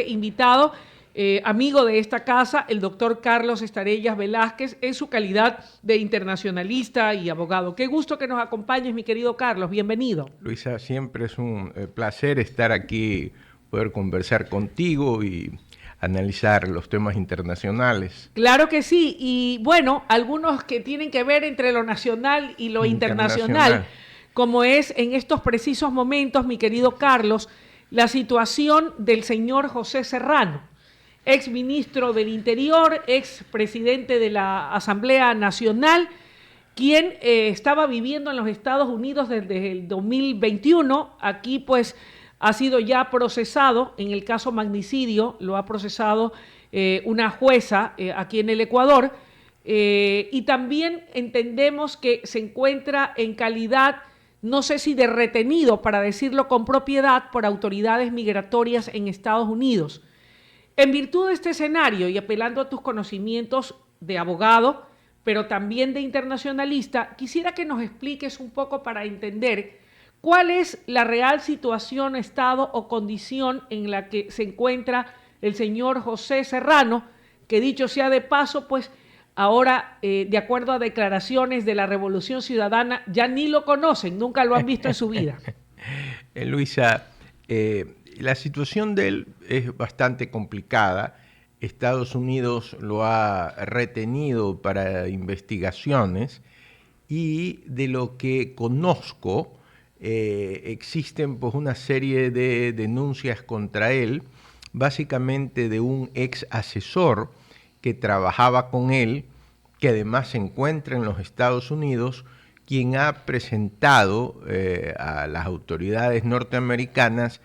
Invitado, amigo de esta casa, el doctor Carlos Estarellas Velázquez, en su calidad de internacionalista y abogado. Qué gusto que nos acompañes, mi querido Carlos. Bienvenido. Luisa, siempre es un placer estar aquí, poder conversar contigo y analizar los temas internacionales. Claro que sí, y bueno, algunos que tienen que ver entre lo nacional y lo internacional, como es en estos precisos momentos, mi querido Carlos, la situación del señor José Serrano, ex ministro del Interior, ex presidente de la Asamblea Nacional, quien estaba viviendo en los Estados Unidos desde el 2021. Aquí pues ha sido ya procesado, en el caso magnicidio, lo ha procesado una jueza aquí en el Ecuador, y también entendemos que se encuentra en calidad, no sé si de retenido, para decirlo con propiedad, por autoridades migratorias en Estados Unidos. En virtud de este escenario y apelando a tus conocimientos de abogado, pero también de internacionalista, quisiera que nos expliques un poco para entender cuál es la real situación, estado o condición en la que se encuentra el señor José Serrano, que dicho sea de paso, pues ahora, de acuerdo a declaraciones de la Revolución Ciudadana, ya ni lo conocen, nunca lo han visto en su vida. Luisa, la situación de él es bastante complicada. Estados Unidos lo ha retenido para investigaciones y de lo que conozco, existen pues una serie de denuncias contra él, básicamente de un ex asesor que trabajaba con él, que además se encuentra en los Estados Unidos, quien ha presentado a las autoridades norteamericanas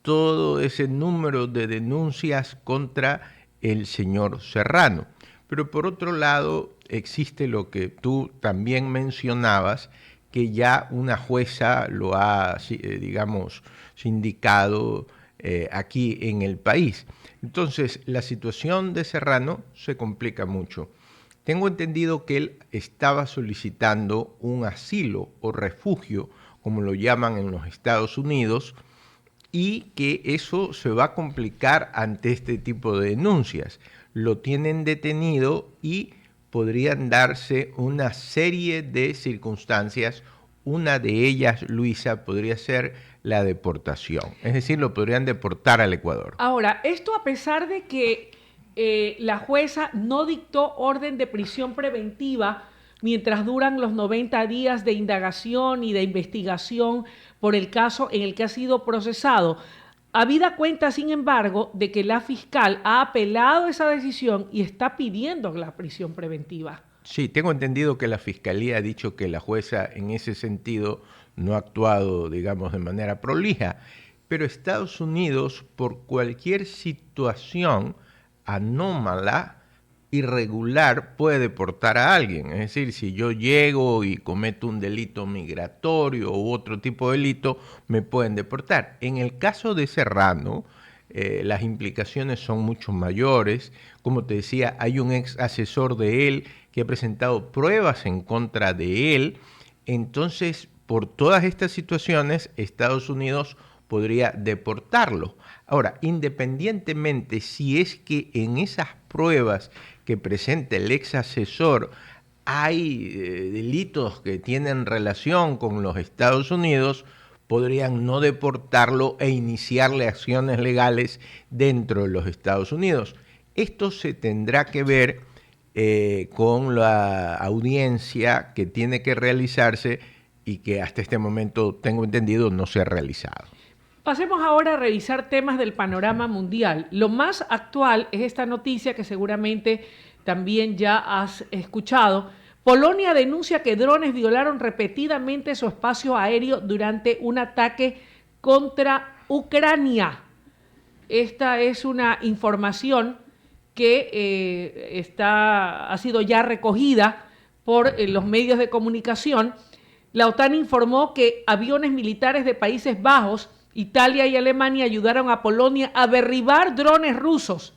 todo ese número de denuncias contra el señor Serrano. Pero por otro lado, existe lo que tú también mencionabas, que ya una jueza lo ha, digamos, sindicado aquí en el país. Entonces, la situación de Serrano se complica mucho. Tengo entendido que él estaba solicitando un asilo o refugio, como lo llaman en los Estados Unidos, y que eso se va a complicar ante este tipo de denuncias. Lo tienen detenido y podrían darse una serie de circunstancias. Una de ellas, Luisa, podría ser la deportación. Es decir, lo podrían deportar al Ecuador. Ahora, esto a pesar de que la jueza no dictó orden de prisión preventiva mientras duran los 90 días de indagación y de investigación por el caso en el que ha sido procesado. Habida cuenta, sin embargo, de que la fiscal ha apelado esa decisión y está pidiendo la prisión preventiva. Sí, tengo entendido que la Fiscalía ha dicho que la jueza en ese sentido no ha actuado, digamos, de manera prolija, pero Estados Unidos, por cualquier situación anómala, irregular, puede deportar a alguien. Es decir, si yo llego y cometo un delito migratorio u otro tipo de delito, me pueden deportar. En el caso de Serrano, las implicaciones son mucho mayores. Como te decía, hay un ex asesor de él que ha presentado pruebas en contra de él. Entonces, por todas estas situaciones, Estados Unidos podría deportarlo. Ahora, independientemente si es que en esas pruebas que presenta el ex asesor hay delitos que tienen relación con los Estados Unidos, podrían no deportarlo e iniciarle acciones legales dentro de los Estados Unidos. Esto se tendrá que ver con la audiencia que tiene que realizarse y que hasta este momento, tengo entendido, no se ha realizado. Pasemos ahora a revisar temas del panorama mundial. Lo más actual es esta noticia que seguramente también ya has escuchado. Polonia denuncia que drones violaron repetidamente su espacio aéreo durante un ataque contra Ucrania. Esta es una información que ha sido ya recogida por los medios de comunicación. La OTAN informó que aviones militares de Países Bajos, Italia y Alemania ayudaron a Polonia a derribar drones rusos.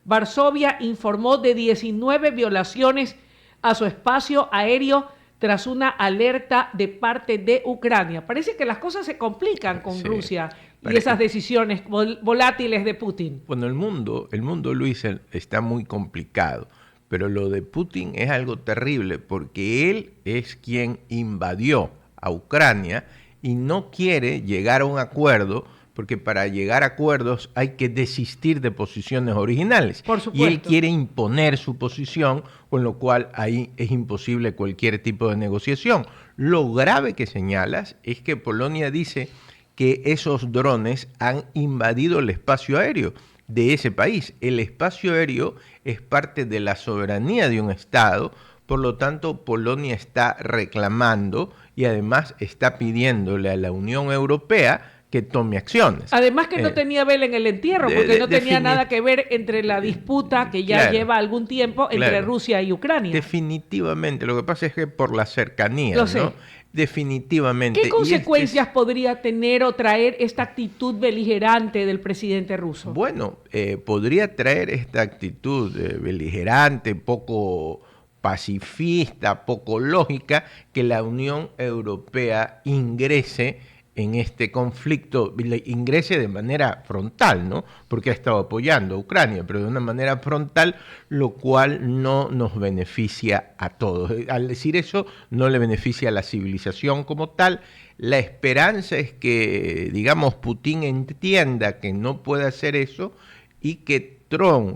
Varsovia informó de 19 violaciones a su espacio aéreo tras una alerta de parte de Ucrania. Parece que las cosas se complican con Rusia y esas decisiones volátiles de Putin? Bueno, el mundo, Luis, está muy complicado, pero lo de Putin es algo terrible porque él es quien invadió a Ucrania y no quiere llegar a un acuerdo, porque para llegar a acuerdos hay que desistir de posiciones originales. Por supuesto. Y él quiere imponer su posición, con lo cual ahí es imposible cualquier tipo de negociación. Lo grave que señalas es que Polonia dice que esos drones han invadido el espacio aéreo de ese país. El espacio aéreo es parte de la soberanía de un Estado, por lo tanto Polonia está reclamando y además está pidiéndole a la Unión Europea que tome acciones. Además que no tenía vela en el entierro, porque no tenía nada que ver entre la disputa que ya lleva algún tiempo entre Rusia y Ucrania. Definitivamente, lo que pasa es que por la cercanía, Lo sé. ¿no? Definitivamente. ¿Qué consecuencias podría tener o traer esta actitud beligerante del presidente ruso? Bueno, podría traer esta actitud beligerante, poco pacifista, poco lógica, que la Unión Europea ingrese en este conflicto, ingrese de manera frontal, ¿no? Porque ha estado apoyando a Ucrania, pero de una manera frontal, lo cual no nos beneficia a todos. Al decir eso, no le beneficia a la civilización como tal. La esperanza es que, digamos, Putin entienda que no puede hacer eso y que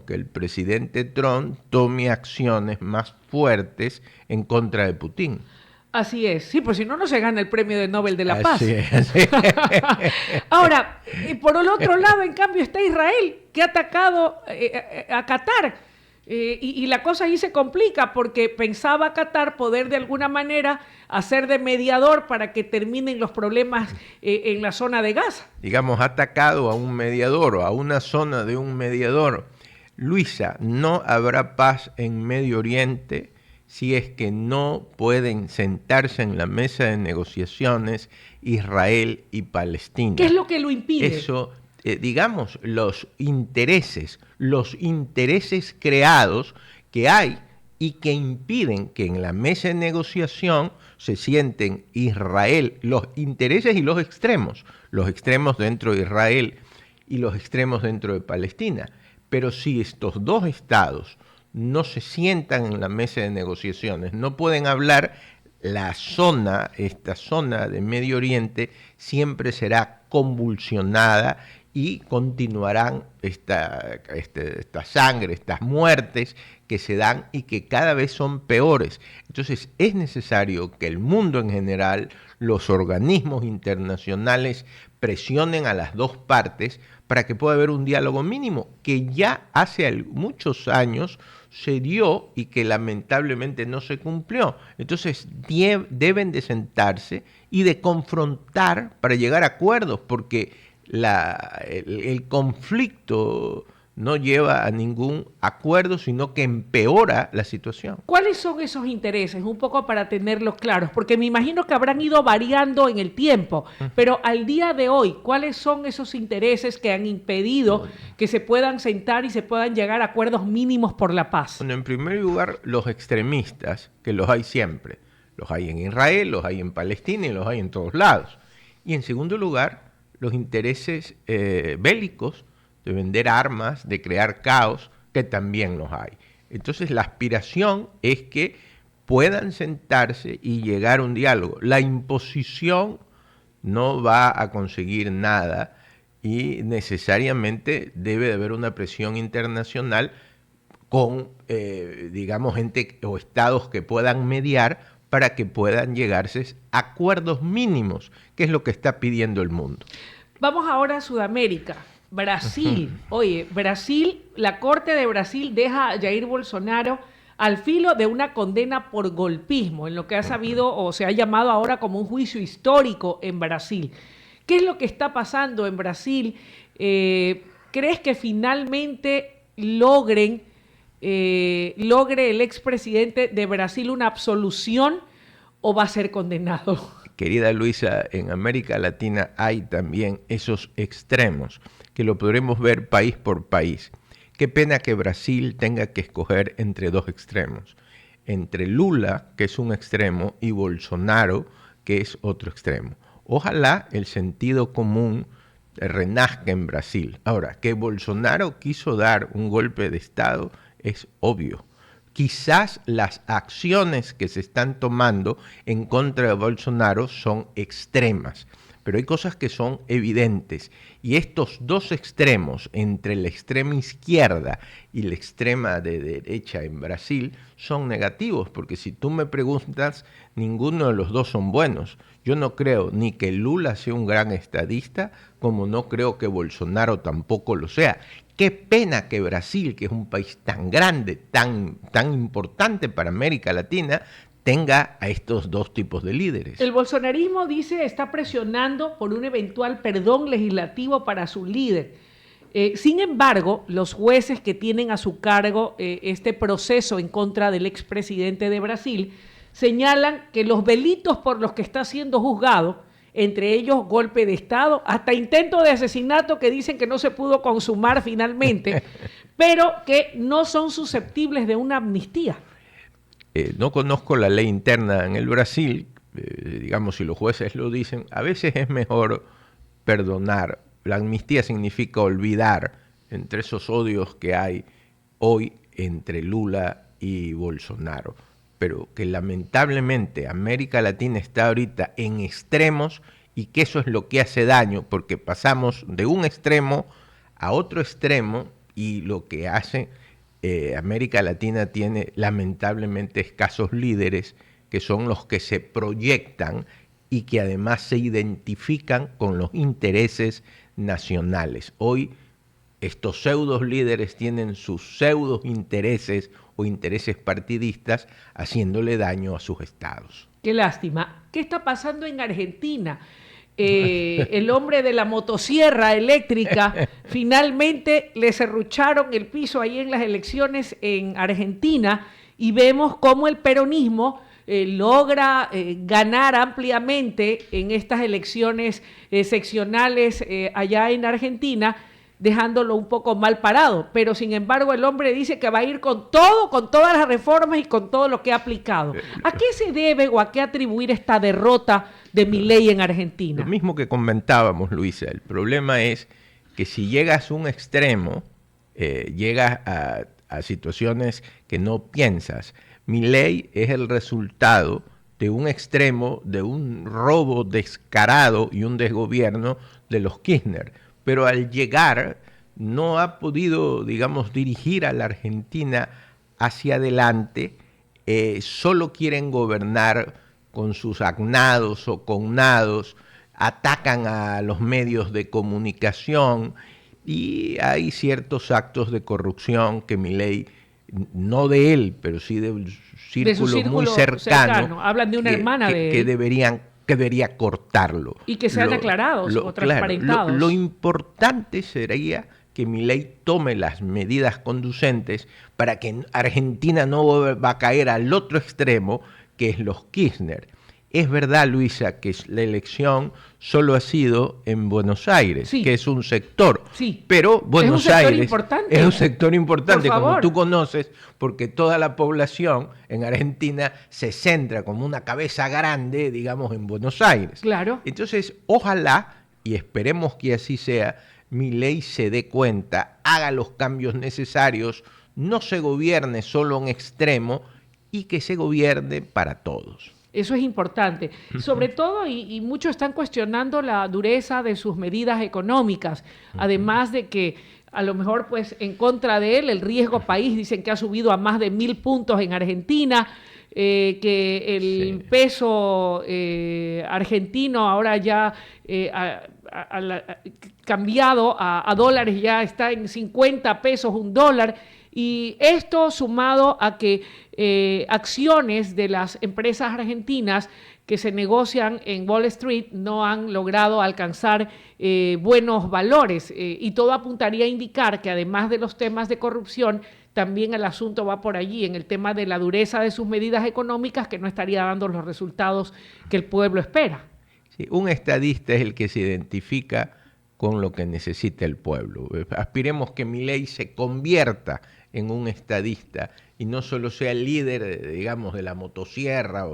el presidente Trump, tome acciones más fuertes en contra de Putin. Así es, sí, pues si no, no se gana el premio de Nobel de la Paz. Así es. Ahora, por el otro lado, en cambio, está Israel, que ha atacado a Qatar. Y la cosa ahí se complica porque pensaba Qatar poder de alguna manera hacer de mediador para que terminen los problemas en la zona de Gaza. Digamos, ha atacado a un mediador o a una zona de un mediador. Luisa, no habrá paz en Medio Oriente si es que no pueden sentarse en la mesa de negociaciones Israel y Palestina. ¿Qué es lo que lo impide? Eso, digamos, los intereses creados que hay y que impiden que en la mesa de negociación se sienten Israel, los intereses y los extremos dentro de Israel y los extremos dentro de Palestina. Pero si estos dos estados no se sientan en la mesa de negociaciones, no pueden hablar, esta zona de Medio Oriente siempre será convulsionada y continuarán esta sangre, estas muertes que se dan y que cada vez son peores. Entonces es necesario que el mundo en general, los organismos internacionales presionen a las dos partes para que pueda haber un diálogo mínimo que ya hace muchos años se dio y que lamentablemente no se cumplió. Entonces deben de sentarse y de confrontar para llegar a acuerdos, porque el conflicto no lleva a ningún acuerdo, sino que empeora la situación. ¿Cuáles son esos intereses? Un poco para tenerlos claros, porque me imagino que habrán ido variando en el tiempo, pero al día de hoy, ¿cuáles son esos intereses que han impedido que se puedan sentar y se puedan llegar a acuerdos mínimos por la paz? Bueno, en primer lugar, los extremistas, que los hay siempre. Los hay en Israel, los hay en Palestina y los hay en todos lados. Y en segundo lugar, los intereses bélicos, de vender armas, de crear caos, que también los hay. Entonces la aspiración es que puedan sentarse y llegar a un diálogo. La imposición no va a conseguir nada y necesariamente debe de haber una presión internacional con, digamos, gente o estados que puedan mediar para que puedan llegarse a acuerdos mínimos, que es lo que está pidiendo el mundo. Vamos ahora a Sudamérica. Brasil, oye, Brasil, la Corte de Brasil deja a Jair Bolsonaro al filo de una condena por golpismo, en lo que ha sabido o se ha llamado ahora como un juicio histórico en Brasil. ¿Qué es lo que está pasando en Brasil? ¿Crees que finalmente logre el expresidente de Brasil una absolución o va a ser condenado? Querida Luisa, en América Latina hay también esos extremos que lo podremos ver país por país. Qué pena que Brasil tenga que escoger entre dos extremos, entre Lula, que es un extremo, y Bolsonaro, que es otro extremo. Ojalá el sentido común renazca en Brasil. Ahora, que Bolsonaro quiso dar un golpe de Estado es obvio. Quizás las acciones que se están tomando en contra de Bolsonaro son extremas, pero hay cosas que son evidentes. Y estos dos extremos, entre la extrema izquierda y la extrema de derecha en Brasil, son negativos, porque si tú me preguntas, ninguno de los dos son buenos. Yo no creo ni que Lula sea un gran estadista, como no creo que Bolsonaro tampoco lo sea. Qué pena que Brasil, que es un país tan grande, tan importante para América Latina, tenga a estos dos tipos de líderes. El bolsonarismo, dice, está presionando por un eventual perdón legislativo para su líder. Sin embargo, los jueces que tienen a su cargo este proceso en contra del expresidente de Brasil señalan que los delitos por los que está siendo juzgado, entre ellos golpe de Estado, hasta intento de asesinato que dicen que no se pudo consumar finalmente, pero que no son susceptibles de una amnistía. No conozco la ley interna en el Brasil, digamos, si los jueces lo dicen, a veces es mejor perdonar. La amnistía significa olvidar entre esos odios que hay hoy entre Lula y Bolsonaro. Pero que lamentablemente América Latina está ahorita en extremos y que eso es lo que hace daño, porque pasamos de un extremo a otro extremo y lo que hace América Latina tiene lamentablemente escasos líderes que son los que se proyectan y que además se identifican con los intereses nacionales. Hoy estos pseudos líderes tienen sus pseudos intereses o intereses partidistas haciéndole daño a sus estados. Qué lástima. ¿Qué está pasando en Argentina? El hombre de la motosierra eléctrica finalmente le serrucharon el piso ahí en las elecciones en Argentina y vemos cómo el peronismo logra ganar ampliamente en estas elecciones seccionales allá en Argentina, dejándolo un poco mal parado, pero sin embargo el hombre dice que va a ir con todo, con todas las reformas y con todo lo que ha aplicado. ¿A qué se debe o a qué atribuir esta derrota de Milei en Argentina? Lo mismo que comentábamos, Luisa, el problema es que si llegas a un extremo, llegas a situaciones que no piensas. Milei es el resultado de un extremo, de un robo descarado y un desgobierno de los Kirchner. Pero al llegar no ha podido, digamos, dirigir a la Argentina hacia adelante, solo quieren gobernar con sus agnados o connados, atacan a los medios de comunicación y hay ciertos actos de corrupción que Milei, no de él, pero sí de un círculo muy cercano, hablan de una hermana de que debería cortarlo. Y que sean aclarados o transparentados. Claro, lo importante sería que Milei tome las medidas conducentes para que Argentina no va a caer al otro extremo, que es los Kirchner. Es verdad, Luisa, que la elección solo ha sido en Buenos Aires, sí, que es un sector, sí, pero Buenos Aires es un sector importante, como tú conoces, porque toda la población en Argentina se centra como una cabeza grande, digamos, en Buenos Aires. Claro. Entonces, ojalá, y esperemos que así sea, Milei se dé cuenta, haga los cambios necesarios, no se gobierne solo un extremo y que se gobierne para todos. Eso es importante. Sobre todo, y muchos están cuestionando la dureza de sus medidas económicas, además de que a lo mejor pues en contra de él el riesgo país dicen que ha subido a más de 1.000 puntos en Argentina, que el peso argentino ahora ya cambiado a dólares ya está en 50 pesos un dólar. Y esto sumado a que acciones de las empresas argentinas que se negocian en Wall Street no han logrado alcanzar buenos valores y todo apuntaría a indicar que además de los temas de corrupción, también el asunto va por allí, en el tema de la dureza de sus medidas económicas que no estaría dando los resultados que el pueblo espera. Sí, un estadista es el que se identifica con lo que necesita el pueblo. Aspiremos que Milei se convierta en un estadista y no solo sea el líder, digamos, de la motosierra,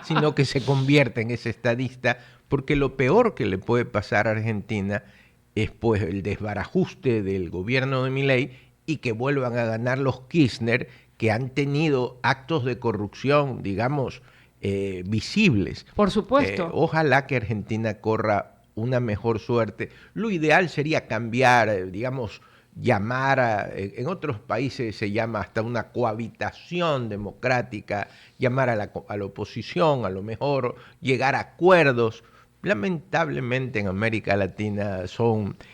sino que se convierta en ese estadista, porque lo peor que le puede pasar a Argentina es pues el desbarajuste del gobierno de Milei y que vuelvan a ganar los Kirchner, que han tenido actos de corrupción, digamos, visibles. Por supuesto. Ojalá que Argentina corra una mejor suerte. Lo ideal sería cambiar, digamos, llamar en otros países se llama hasta una cohabitación democrática, llamar a la oposición, a lo mejor llegar a acuerdos. Lamentablemente en América Latina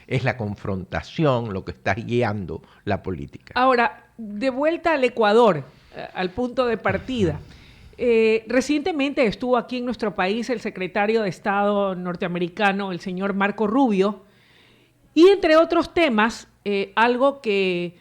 es la confrontación lo que está guiando la política. Ahora, de vuelta al Ecuador, al punto de partida. Recientemente estuvo aquí en nuestro país el secretario de Estado norteamericano, el señor Marco Rubio, y entre otros temas, algo que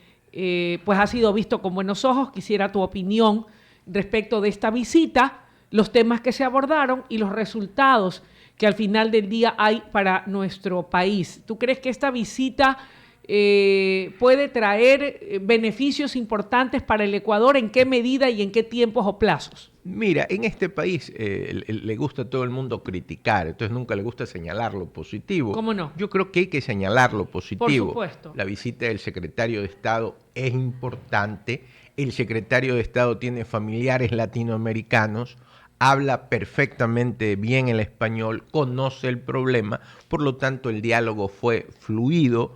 pues ha sido visto con buenos ojos, quisiera tu opinión respecto de esta visita, los temas que se abordaron y los resultados que al final del día hay para nuestro país. ¿Tú crees que esta visita puede traer beneficios importantes para el Ecuador? ¿En qué medida y en qué tiempos o plazos? Mira, en este país le gusta a todo el mundo criticar, entonces nunca le gusta señalar lo positivo. ¿Cómo no? Yo creo que hay que señalar lo positivo. Por supuesto. La visita del secretario de Estado es importante. El secretario de Estado tiene familiares latinoamericanos, habla perfectamente bien el español, conoce el problema, por lo tanto el diálogo fue fluido.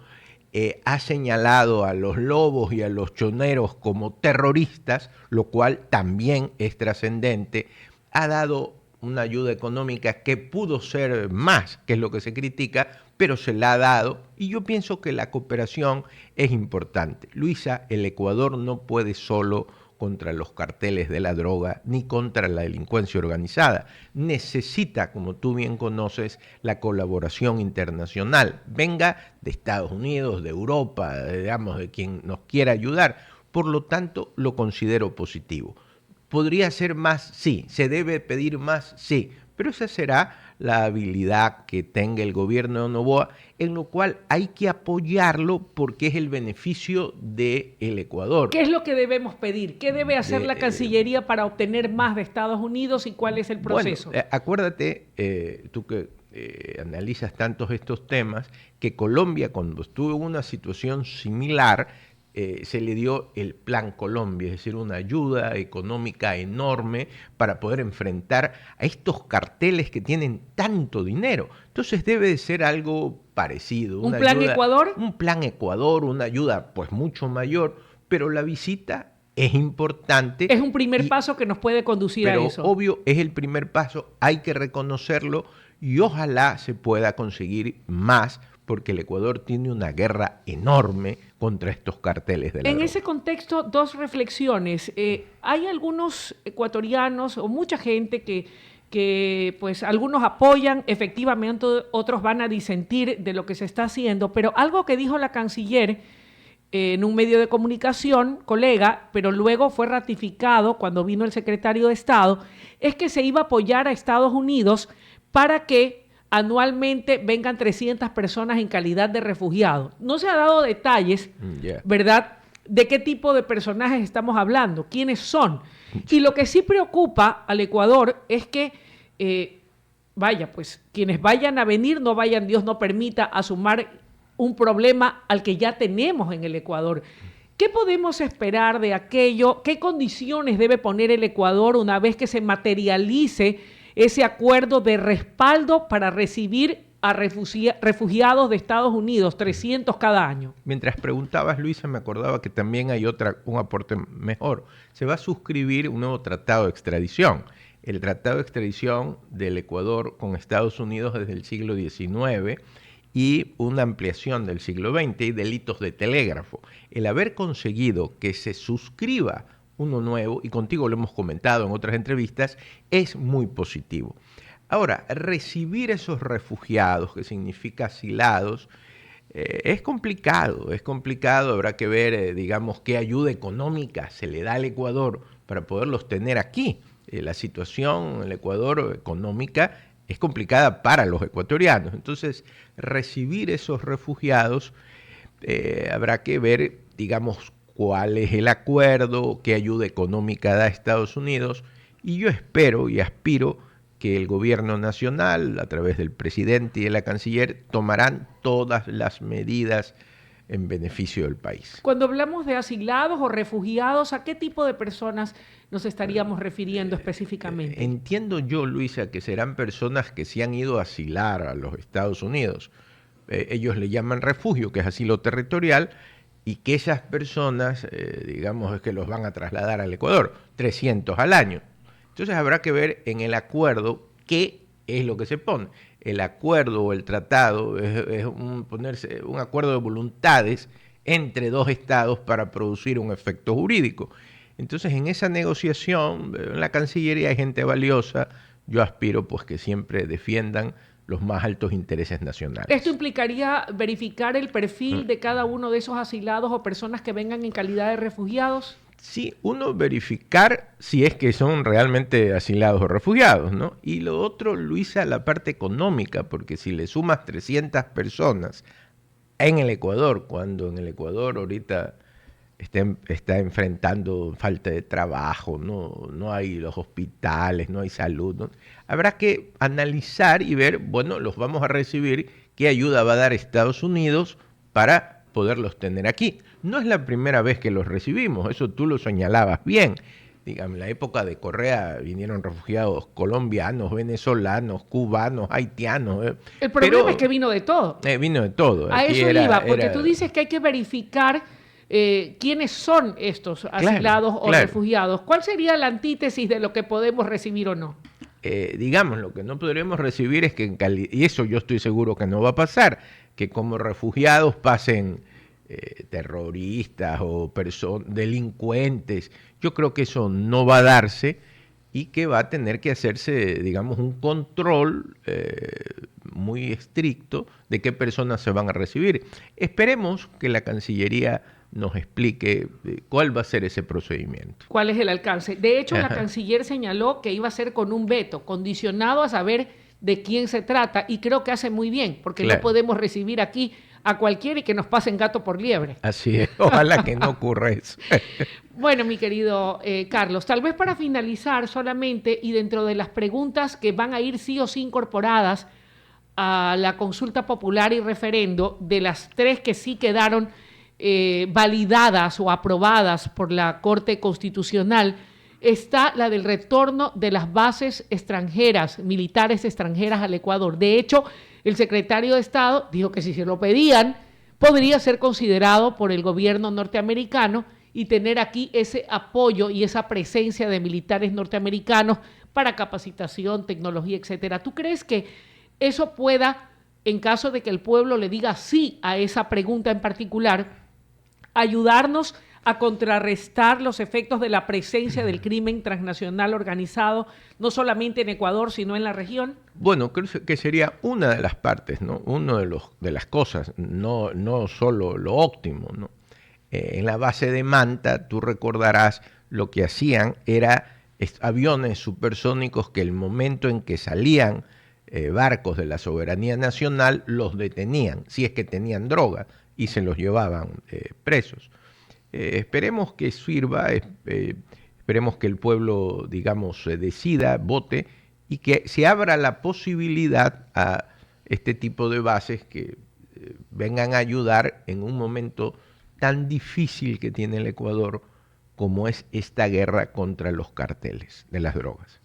Ha señalado a los lobos y a los choneros como terroristas, lo cual también es trascendente. Ha dado una ayuda económica que pudo ser más, que es lo que se critica, pero se la ha dado y yo pienso que la cooperación es importante. Luisa, el Ecuador no puede solo contra los carteles de la droga ni contra la delincuencia organizada. Necesita, como tú bien conoces, la colaboración internacional. Venga de Estados Unidos, de Europa, digamos, de quien nos quiera ayudar. Por lo tanto, lo considero positivo. ¿Podría ser más? Sí. ¿Se debe pedir más? Sí. Pero esa será la habilidad que tenga el gobierno de Noboa, en lo cual hay que apoyarlo porque es el beneficio del Ecuador. ¿Qué es lo que debemos pedir? ¿Qué debe hacer la Cancillería para obtener más de Estados Unidos y cuál es el proceso? Bueno, acuérdate, tú que analizas tantos estos temas, que Colombia cuando estuvo en una situación similar, se le dio el Plan Colombia, es decir, una ayuda económica enorme para poder enfrentar a estos carteles que tienen tanto dinero. Entonces debe de ser algo parecido. ¿Un plan Ecuador? Un plan Ecuador, una ayuda pues mucho mayor, pero la visita es importante. Es un primer paso que nos puede conducir a eso. Pero obvio, es el primer paso, hay que reconocerlo y ojalá se pueda conseguir más, porque el Ecuador tiene una guerra enorme contra estos carteles de la droga. En ese contexto, dos reflexiones. Hay algunos ecuatorianos o mucha gente que pues algunos apoyan, efectivamente otros van a disentir de lo que se está haciendo, pero algo que dijo la canciller en un medio de comunicación, colega, pero luego fue ratificado cuando vino el secretario de Estado, es que se iba a apoyar a Estados Unidos para que anualmente vengan 300 personas en calidad de refugiados. No se ha dado detalles, ¿verdad?, de qué tipo de personajes estamos hablando, quiénes son. Y lo que sí preocupa al Ecuador es que, pues quienes vayan a venir no vayan, Dios no permita, a sumar un problema al que ya tenemos en el Ecuador. ¿Qué podemos esperar de aquello? ¿Qué condiciones debe poner el Ecuador una vez que se materialice ese acuerdo de respaldo para recibir a refugiados de Estados Unidos, 300 cada año? Mientras preguntabas, Luisa, me acordaba que también hay un aporte mejor. Se va a suscribir un nuevo tratado de extradición. El tratado de extradición del Ecuador con Estados Unidos desde el siglo XIX y una ampliación del siglo XX y delitos de telégrafo. El haber conseguido que se suscriba uno nuevo, y contigo lo hemos comentado en otras entrevistas, es muy positivo. Ahora, recibir esos refugiados, que significa asilados, es complicado, habrá que ver, digamos, qué ayuda económica se le da al Ecuador para poderlos tener aquí. La situación en el Ecuador económica es complicada para los ecuatorianos, entonces recibir esos refugiados habrá que ver, digamos, cuál es el acuerdo, qué ayuda económica da Estados Unidos, y yo espero y aspiro que el gobierno nacional, a través del presidente y de la canciller, tomarán todas las medidas en beneficio del país. Cuando hablamos de asilados o refugiados, ¿a qué tipo de personas nos estaríamos refiriendo específicamente? Entiendo yo, Luisa, que serán personas que se han ido a asilar a los Estados Unidos. Ellos le llaman refugio, que es asilo territorial, y que esas personas, digamos, es que los van a trasladar al Ecuador, 300 al año. Entonces habrá que ver en el acuerdo qué es lo que se pone. El acuerdo o el tratado es ponerse un acuerdo de voluntades entre dos estados para producir un efecto jurídico. Entonces, en esa negociación, en la Cancillería hay gente valiosa. Yo aspiro pues que siempre defiendan los más altos intereses nacionales. ¿Esto implicaría verificar el perfil de cada uno de esos asilados o personas que vengan en calidad de refugiados? Sí, uno, verificar si es que son realmente asilados o refugiados, ¿no? Y lo otro, Luisa, la parte económica, porque si le sumas 300 personas en el Ecuador, cuando en el Ecuador ahorita está enfrentando falta de trabajo, no hay los hospitales, no hay salud, ¿no? Habrá que analizar y ver, bueno, los vamos a recibir, qué ayuda va a dar Estados Unidos para poderlos tener aquí. No es la primera vez que los recibimos, eso tú lo señalabas bien. Digamos, en la época de Correa vinieron refugiados colombianos, venezolanos, cubanos, haitianos. El problema es que vino de todo. Vino de todo. A eso iba, porque tú dices que hay que verificar quiénes son estos asilados o refugiados. ¿Cuál sería la antítesis de lo que podemos recibir o no? Digamos, lo que no podremos recibir es que, y eso yo estoy seguro que no va a pasar, que como refugiados pasen terroristas o delincuentes. Yo creo que eso no va a darse y que va a tener que hacerse, digamos, un control muy estricto de qué personas se van a recibir. Esperemos que la Cancillería nos explique cuál va a ser ese procedimiento. ¿Cuál es el alcance? De hecho, la canciller señaló que iba a ser con un veto, condicionado a saber de quién se trata, y creo que hace muy bien, porque no podemos recibir aquí a cualquiera y que nos pasen gato por liebre. Así es, ojalá que no ocurra eso. Bueno, mi querido Carlos, tal vez para finalizar solamente, y dentro de las preguntas que van a ir sí o sí incorporadas a la consulta popular y referendo, de las 3 que sí quedaron validadas o aprobadas por la Corte Constitucional, está la del retorno de las bases extranjeras, militares extranjeras al Ecuador. De hecho, el secretario de Estado dijo que si se lo pedían, podría ser considerado por el gobierno norteamericano y tener aquí ese apoyo y esa presencia de militares norteamericanos para capacitación, tecnología, etcétera. ¿Tú crees que eso pueda, en caso de que el pueblo le diga sí a esa pregunta en particular, ayudarnos a contrarrestar los efectos de la presencia del crimen transnacional organizado, no solamente en Ecuador, sino en la región? Bueno, creo que sería una de las partes, ¿no? Una de las cosas, no solo lo óptimo, ¿no? En la base de Manta, tú recordarás, lo que hacían era aviones supersónicos que el momento en que salían barcos de la soberanía nacional, los detenían, si es que tenían droga, y se los llevaban presos. Esperemos que sirva, esperemos que el pueblo, digamos, decida, vote y que se abra la posibilidad a este tipo de bases que vengan a ayudar en un momento tan difícil que tiene el Ecuador como es esta guerra contra los carteles de las drogas.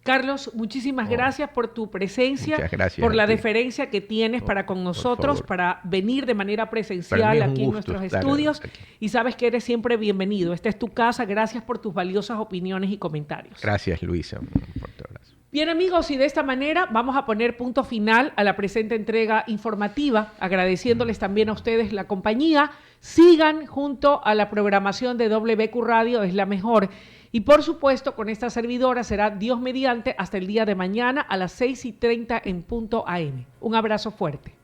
Carlos, muchísimas gracias por tu presencia, por la deferencia que tienes para con nosotros, para venir de manera presencial aquí en nuestros estudios, y sabes que eres siempre bienvenido. Esta es tu casa. Gracias por tus valiosas opiniones y comentarios. Gracias, Luisa. Un fuerte abrazo. Bien, amigos, y de esta manera vamos a poner punto final a la presente entrega informativa, agradeciéndoles también a ustedes la compañía. Sigan junto a la programación de WQ Radio, es la mejor. Y por supuesto, con esta servidora será Dios mediante hasta el día de mañana a las 6:30 en punto AM. Un abrazo fuerte.